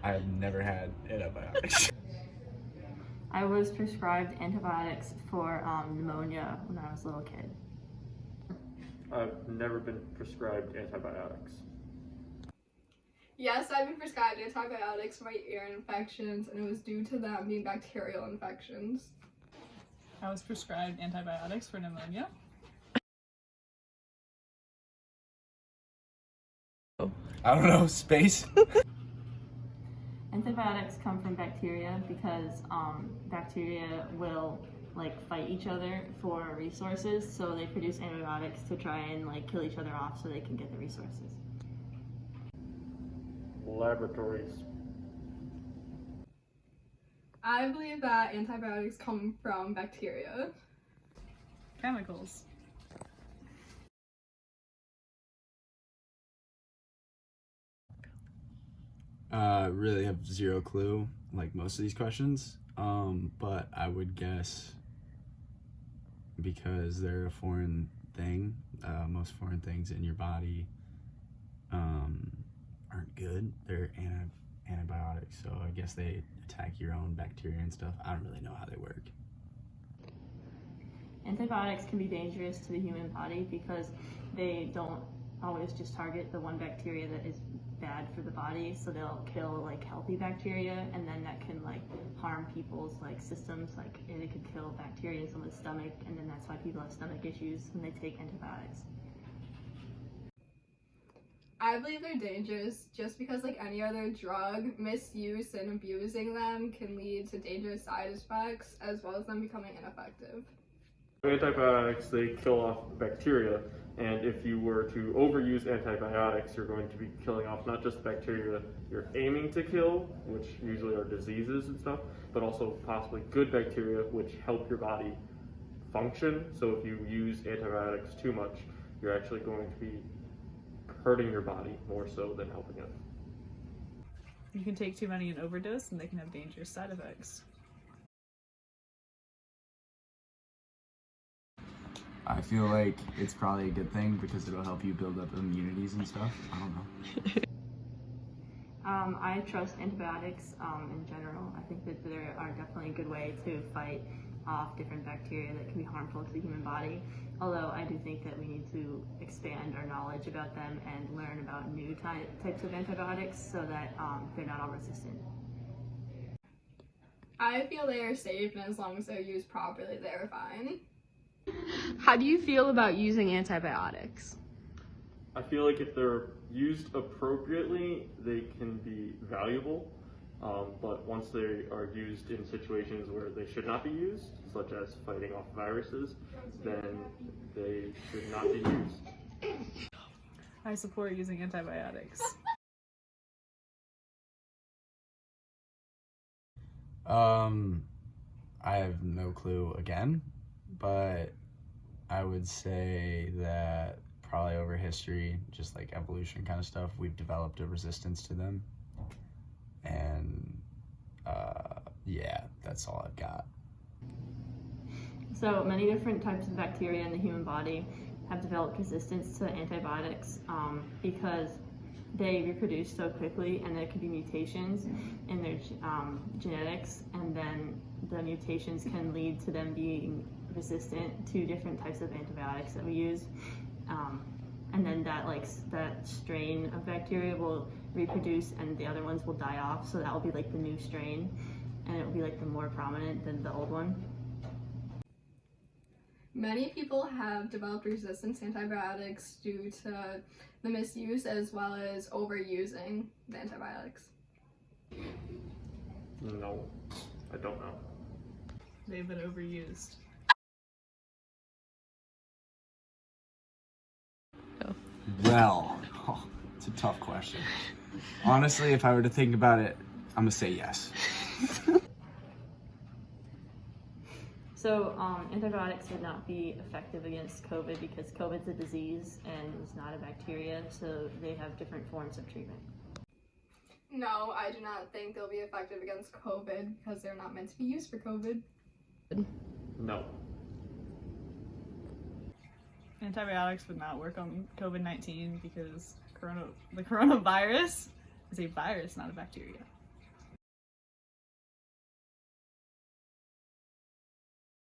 I've never had antibiotics. I was prescribed antibiotics for pneumonia when I was a little kid. I've never been prescribed antibiotics. Yes, I've been prescribed antibiotics for my ear infections, and it was due to them being bacterial infections. I was prescribed antibiotics for pneumonia. I don't know, space? Antibiotics come from bacteria because bacteria will fight each other for resources, so they produce antibiotics to try and kill each other off so they can get the resources. Laboratories. I believe that antibiotics come from bacteria. Chemicals. Really have zero clue, like most of these questions, but I would guess because they're a foreign thing, most foreign things in your body aren't good. They're antibiotics, so I guess they attack your own bacteria and stuff. I don't really know how they work. Antibiotics can be dangerous to the human body because they don't always just target the one bacteria that is bad for the body, so they'll kill healthy bacteria, and then that can harm people's systems. It could kill bacteria in someone's stomach, and then that's why people have stomach issues when they take antibiotics. I believe they're dangerous just because, like any other drug, misuse and abusing them can lead to dangerous side effects as well as them becoming ineffective. Antibiotics, they kill off bacteria, and if you were to overuse antibiotics, you're going to be killing off not just bacteria you're aiming to kill, which usually are diseases and stuff, but also possibly good bacteria which help your body function. So if you use antibiotics too much, you're actually going to be hurting your body more so than helping it. You can take too many and overdose, and they can have dangerous side effects. I feel like it's probably a good thing because it'll help you build up immunities and stuff. I don't know. I trust antibiotics in general. I think that they are definitely a good way to fight off different bacteria that can be harmful to the human body. Although I do think that we need to expand our knowledge about them and learn about new types of antibiotics so that they're not all resistant. I feel they are safe, and as long as they're used properly, they're fine. How do you feel about using antibiotics? I feel like if they're used appropriately, they can be valuable, but once they are used in situations where they should not be used, such as fighting off viruses, then they should not be used. I support using antibiotics. I have no clue again, but I would say that probably over history, just like evolution kind of stuff, we've developed a resistance to them. And yeah, that's all I've got. So many different types of bacteria in the human body have developed resistance to antibiotics because they reproduce so quickly, and there can be mutations in their genetics, and then the mutations can lead to them being resistant to different types of antibiotics that we use. And then that strain of bacteria will reproduce and the other ones will die off, so that will be the new strain, and it will be the more prominent than the old one. Many people have developed resistance to antibiotics due to the misuse as well as overusing the antibiotics. No, I don't know. They've been overused. Well, it's a tough question. Honestly, if I were to think about it, I'm gonna say yes. So antibiotics would not be effective against COVID because COVID's a disease and it's not a bacteria, so they have different forms of treatment. No, I do not think they'll be effective against COVID because they're not meant to be used for COVID. No. Antibiotics would not work on COVID-19 because the coronavirus is a virus, not a bacteria.